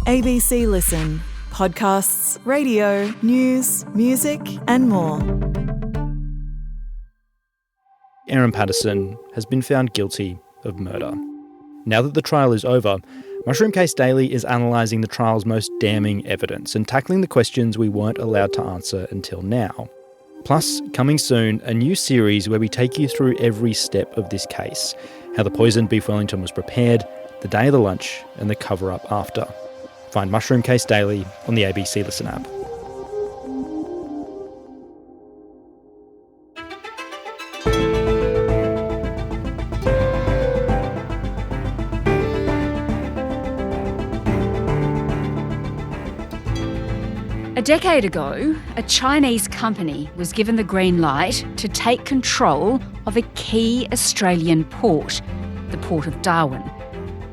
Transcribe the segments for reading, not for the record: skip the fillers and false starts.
ABC Listen. Podcasts, radio, news, music and more. Aaron Patterson has been found guilty of murder. Now that the trial is over, Mushroom Case Daily is analysing the trial's most damning evidence and tackling the questions we weren't allowed to answer until now. Plus, coming soon, a new series where we take you through every step of this case, how the poisoned beef Wellington was prepared, the day of the lunch, and the cover-up after. Find Mushroom Case Daily on the ABC Listen app. A decade ago, a Chinese company was given the green light to take control of a key Australian port, the Port of Darwin.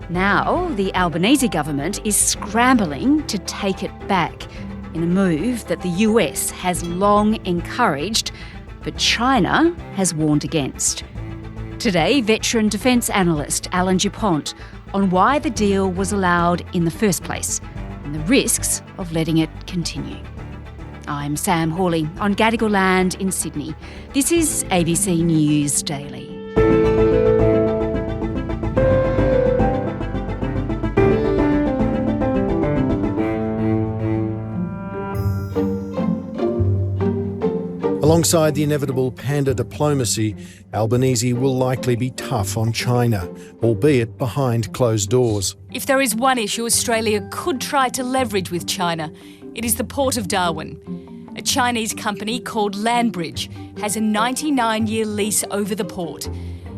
Now, the Albanese government is scrambling to take it back in a move that the US has long encouraged, but China has warned against. Today, veteran defence analyst Alan Dupont on why the deal was allowed in the first place and the risks of letting it continue. I'm Sam Hawley on Gadigal land in Sydney. This is ABC News Daily. Alongside the inevitable panda diplomacy, Albanese will likely be tough on China, albeit behind closed doors. If there is one issue Australia could try to leverage with China, it is the Port of Darwin. A Chinese company called Landbridge has a 99-year lease over the port,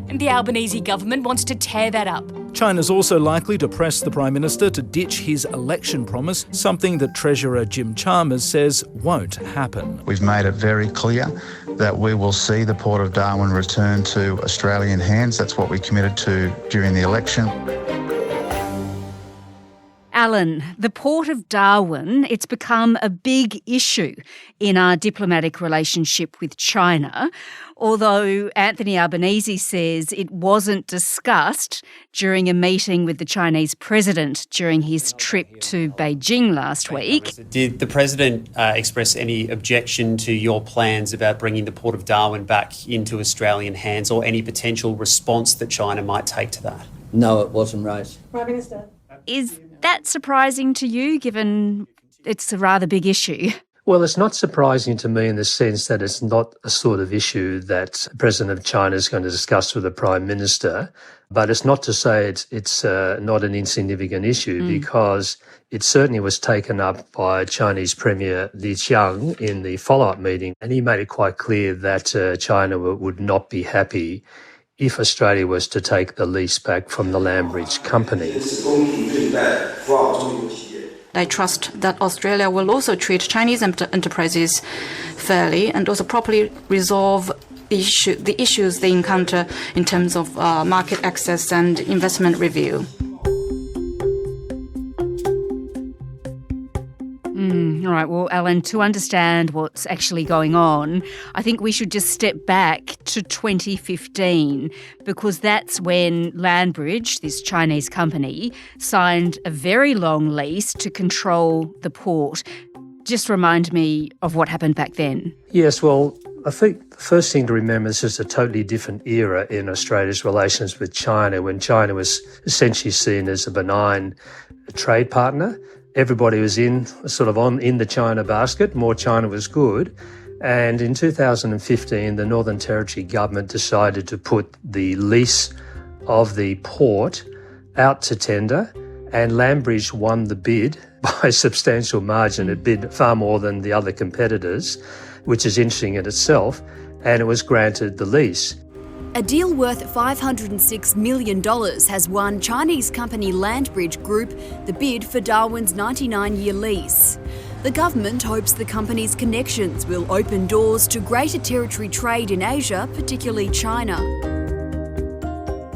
and the Albanese government wants to tear that up. China's also likely to press the Prime Minister to ditch his election promise, something that Treasurer Jim Chalmers says won't happen. We've made it very clear that we will see the Port of Darwin return to Australian hands. That's what we committed to during the election. Alan, the Port of Darwin, it's become a big issue in our diplomatic relationship with China, although Anthony Albanese says it wasn't discussed during a meeting with the Chinese president during his trip to Beijing last week. Did the president express any objection to your plans about bringing the Port of Darwin back into Australian hands, or any potential response that China might take to that? No, it wasn't raised. Prime Minister. Is that surprising to you, given it's a rather big issue? Well, it's not surprising to me in the sense that it's not a sort of issue that the President of China is going to discuss with the Prime Minister, but it's not to say it's not an insignificant issue because it certainly was taken up by Chinese Premier Li Qiang in the follow-up meeting, and he made it quite clear that China would not be happy if Australia was to take the lease back from the Landbridge company. I trust that Australia will also treat Chinese enterprises fairly and also properly resolve the issues they encounter in terms of market access and investment review. All right, well, Alan, to understand what's actually going on, I think we should just step back to 2015 because that's when Landbridge, this Chinese company, signed a very long lease to control the port. Just remind me of what happened back then. Yes, well, I think the first thing to remember is this is a totally different era in Australia's relations with China, when China was essentially seen as a benign trade partner. Everybody was in the China basket. More China was good. And in 2015, the Northern Territory government decided to put the lease of the port out to tender, and Landbridge won the bid by a substantial margin. It bid far more than the other competitors, which is interesting in itself, and it was granted the lease. A deal worth $506 million has won Chinese company Landbridge Group the bid for Darwin's 99-year lease. The government hopes the company's connections will open doors to greater territory trade in Asia, particularly China.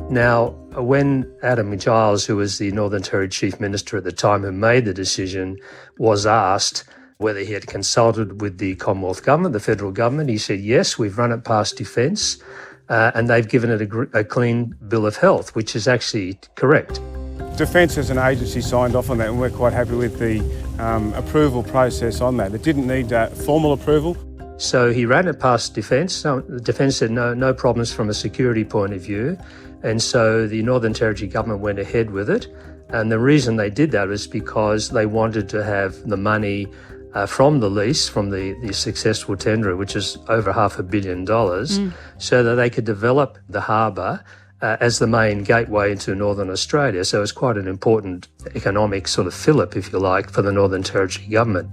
Now, when Adam Giles, who was the Northern Territory Chief Minister at the time who made the decision, was asked whether he had consulted with the Commonwealth Government, the federal government, he said, yes, we've run it past Defence. And they've given it a clean bill of health, which is actually correct. Defence as an agency signed off on that, and we're quite happy with the approval process on that. It didn't need formal approval. So he ran it past Defence. The Defence said no problems from a security point of view. And so the Northern Territory Government went ahead with it. And the reason they did that was because they wanted to have the money from the lease, from the successful tender, which is over $500 million, so that they could develop the harbour as the main gateway into Northern Australia. So it's quite an important economic sort of fillip, if you like, for the Northern Territory Government.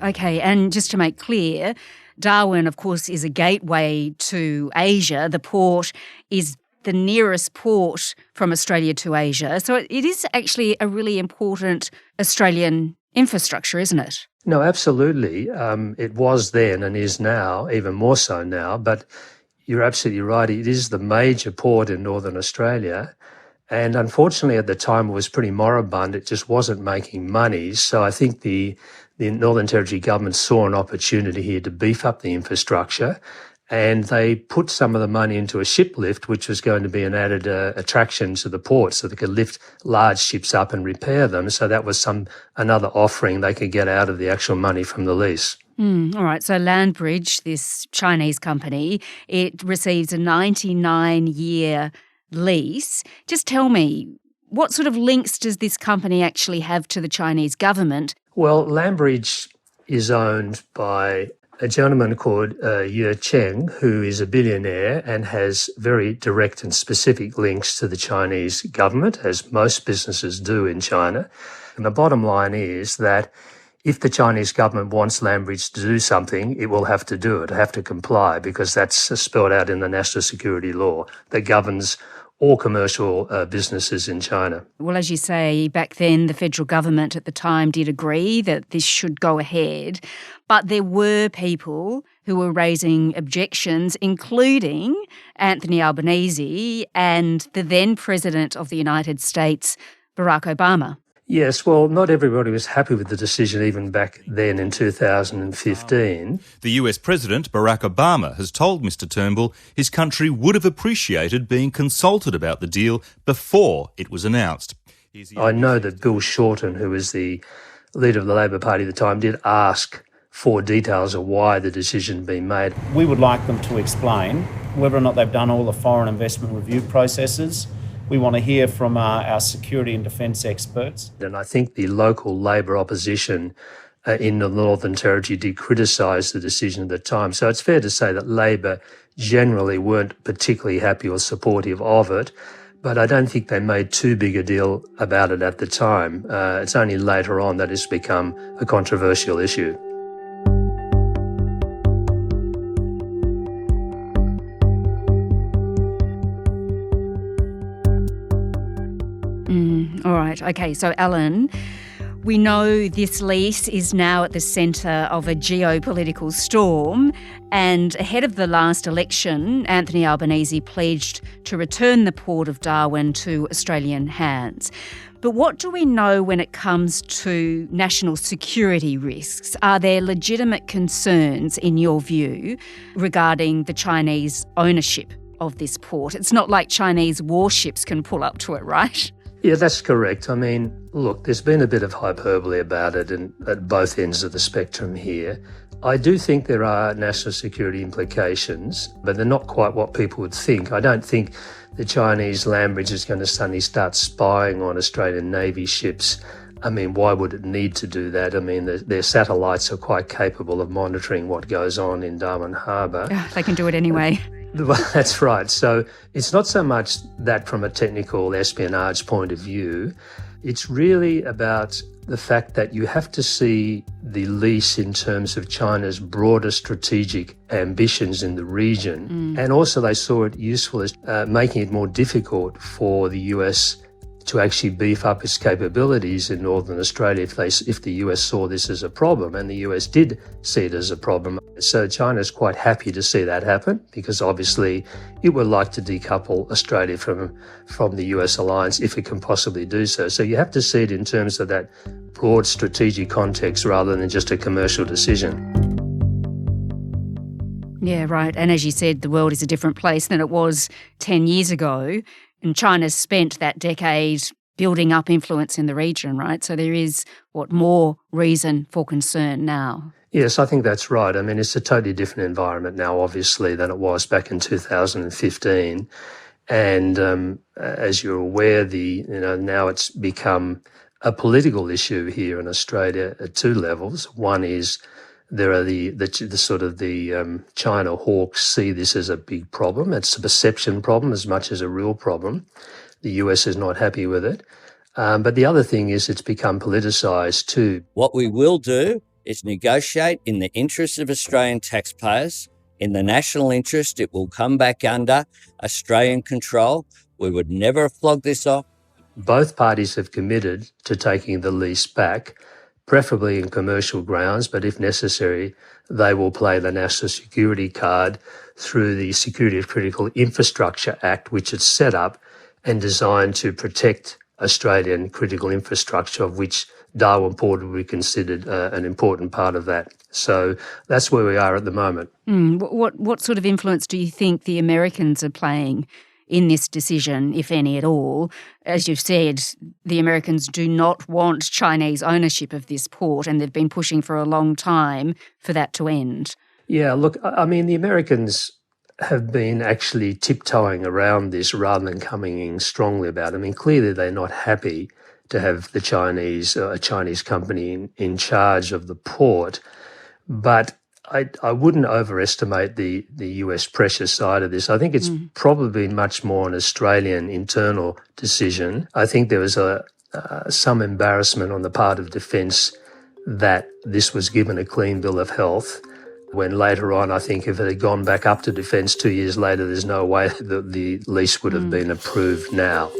Okay, and just to make clear, Darwin, of course, is a gateway to Asia. The port is the nearest port from Australia to Asia. So it is actually a really important Australian infrastructure, isn't it? No, absolutely. It was then and is now, even more so now. But you're absolutely right. It is the major port in Northern Australia. And unfortunately, at the time, it was pretty moribund. It just wasn't making money. So I think the Northern Territory Government saw an opportunity here to beef up the infrastructure, and they put some of the money into a ship lift, which was going to be an added attraction to the port, so they could lift large ships up and repair them. So that was another offering they could get out of the actual money from the lease. All right, so Landbridge, this Chinese company, it receives a 99-year lease. Just tell me, what sort of links does this company actually have to the Chinese government? Well, Landbridge is owned by a gentleman called Ye Cheng, who is a billionaire and has very direct and specific links to the Chinese government, as most businesses do in China. And the bottom line is that if the Chinese government wants Landbridge to do something, it will have to do it, have to comply, because that's spelled out in the national security law that governs all commercial businesses in China. Well, as you say, back then the federal government at the time did agree that this should go ahead, but there were people who were raising objections, including Anthony Albanese and the then President of the United States, Barack Obama. Yes, well, not everybody was happy with the decision even back then in 2015. The US President, Barack Obama, has told Mr Turnbull his country would have appreciated being consulted about the deal before it was announced. I know that Bill Shorten, who was the leader of the Labor Party at the time, did ask for details of why the decision had been made. We would like them to explain whether or not they've done all the foreign investment review processes. We want to hear from our security and defence experts. And I think the local Labor opposition in the Northern Territory did criticise the decision at the time. So it's fair to say that Labor generally weren't particularly happy or supportive of it, but I don't think they made too big a deal about it at the time. It's only later on that it's become a controversial issue. All right. Okay. So, Alan, we know this lease is now at the centre of a geopolitical storm, and ahead of the last election, Anthony Albanese pledged to return the Port of Darwin to Australian hands. But what do we know when it comes to national security risks? Are there legitimate concerns, in your view, regarding the Chinese ownership of this port? It's not like Chinese warships can pull up to it, right? Yeah, that's correct. I mean, look, there's been a bit of hyperbole about it at both ends of the spectrum here. I do think there are national security implications, but they're not quite what people would think. I don't think the Chinese Landbridge is going to suddenly start spying on Australian Navy ships. I mean, why would it need to do that? I mean, their satellites are quite capable of monitoring what goes on in Darwin Harbour. They can do it anyway. Well, that's right. So it's not so much that from a technical espionage point of view. It's really about the fact that you have to see the lease in terms of China's broader strategic ambitions in the region. And also they saw it useful as making it more difficult for the US to actually beef up its capabilities in Northern Australia if the US saw this as a problem, and the US did see it as a problem. So China's quite happy to see that happen, because obviously it would like to decouple Australia from the US alliance if it can possibly do so. So you have to see it in terms of that broad strategic context rather than just a commercial decision. Yeah, right. And as you said, the world is a different place than it was 10 years ago. And China's spent that decade building up influence in the region, right? So there is, more reason for concern now? Yes, I think that's right. I mean, it's a totally different environment now, obviously, than it was back in 2015. And as you're aware, now it's become a political issue here in Australia at two levels. One is there are the China hawks see this as a big problem. It's a perception problem as much as a real problem. The US is not happy with it. But the other thing is it's become politicised too. What we will do is negotiate in the interests of Australian taxpayers. In the national interest, it will come back under Australian control. We would never have flogged this off. Both parties have committed to taking the lease back, preferably in commercial grounds, but if necessary, they will play the national security card through the Security of Critical Infrastructure Act, which is set up and designed to protect Australian critical infrastructure, of which Darwin Port would be considered an important part of that. So that's where we are at the moment. What sort of influence do you think the Americans are playing in this decision, if any at all? As you've said, the Americans do not want Chinese ownership of this port, and they've been pushing for a long time for that to end. Yeah, look, I mean, the Americans have been actually tiptoeing around this rather than coming in strongly about it. I mean, clearly they're not happy to have the a Chinese company in charge of the port, but I wouldn't overestimate the US pressure side of this. I think it's probably much more an Australian internal decision. I think there was some embarrassment on the part of Defence that this was given a clean bill of health, when later on, I think if it had gone back up to Defence 2 years later, there's no way that the lease would have been approved now.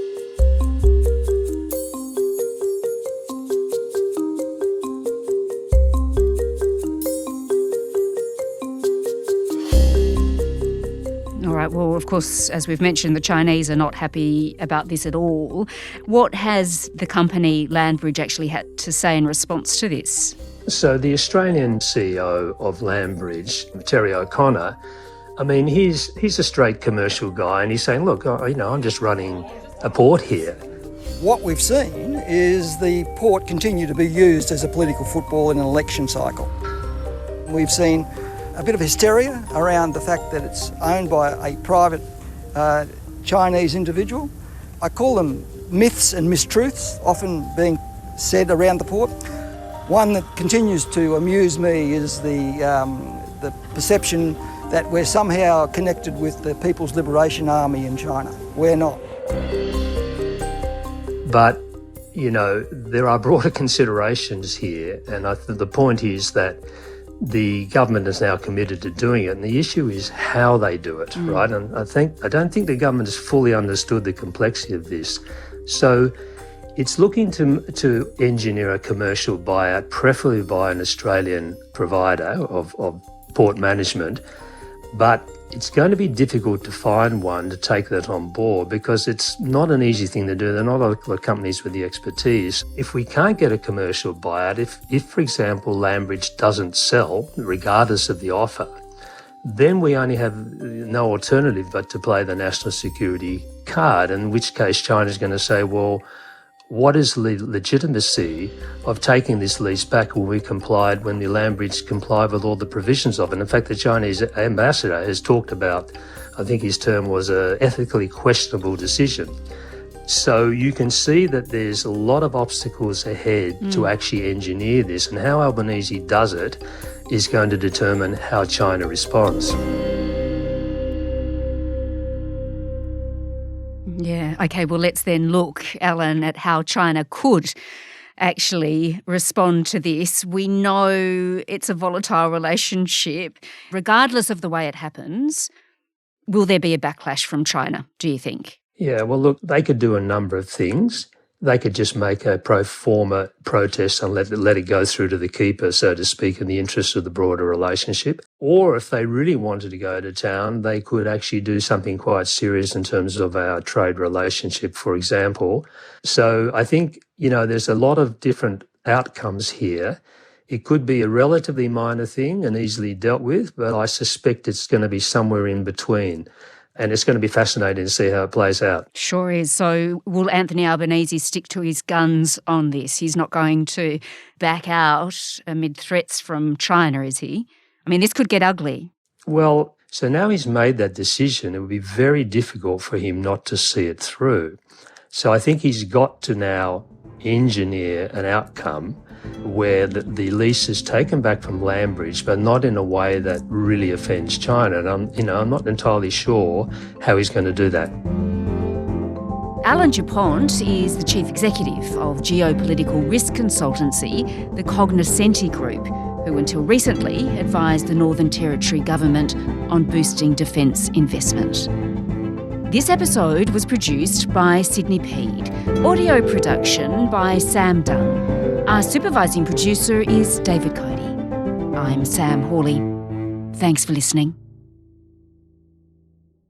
All right, well, of course, as we've mentioned, the Chinese are not happy about this at all. What has the company Landbridge actually had to say in response to this? So the Australian CEO of Landbridge, Terry O'Connor, I mean, he's a straight commercial guy, and he's saying, look, I'm just running a port here. What we've seen is the port continue to be used as a political football in an election cycle. We've seen a bit of hysteria around the fact that it's owned by a private Chinese individual. I call them myths and mistruths often being said around the port. One that continues to amuse me is the perception that we're somehow connected with the People's Liberation Army in China. We're not. But, there are broader considerations here, and the point is that the government is now committed to doing it, and the issue is how they do it, right? And I don't think the government has fully understood the complexity of this. So it's looking to engineer a commercial buyout, preferably by an Australian provider of port management, but it's going to be difficult to find one to take that on board because it's not an easy thing to do. There are not a lot of companies with the expertise. If we can't get a commercial buyout, if for example, Landbridge doesn't sell, regardless of the offer, then we only have no alternative but to play the national security card, in which case China's going to say, well, what is the legitimacy of taking this lease back when the Landbridge complied with all the provisions of it? In fact, the Chinese ambassador has talked about, I think his term was a ethically questionable decision. So you can see that there's a lot of obstacles ahead to actually engineer this, and how Albanese does it is going to determine how China responds. Yeah, okay, well, let's then look, Alan, at how China could actually respond to this. We know it's a volatile relationship. Regardless of the way it happens, will there be a backlash from China, do you think? Yeah, well, look, they could do a number of things. They could just make a pro forma protest and let it go through to the keeper, so to speak, in the interest of the broader relationship. Or if they really wanted to go to town, they could actually do something quite serious in terms of our trade relationship, for example. So I think, there's a lot of different outcomes here. It could be a relatively minor thing and easily dealt with, but I suspect it's going to be somewhere in between. And it's going to be fascinating to see how it plays out. Sure is. So will Anthony Albanese stick to his guns on this? He's not going to back out amid threats from China, is he? I mean, this could get ugly. Well, so now he's made that decision, it would be very difficult for him not to see it through. So I think he's got to now engineer an outcome where the lease is taken back from Landbridge, but not in a way that really offends China. And I'm not entirely sure how he's going to do that. Alan Dupont is the chief executive of geopolitical risk consultancy, the Cognoscenti Group, who until recently advised the Northern Territory government on boosting defence investment. This episode was produced by Sydney Peed. Audio production by Sam Dunn. Our supervising producer is David Cody. I'm Sam Hawley. Thanks for listening.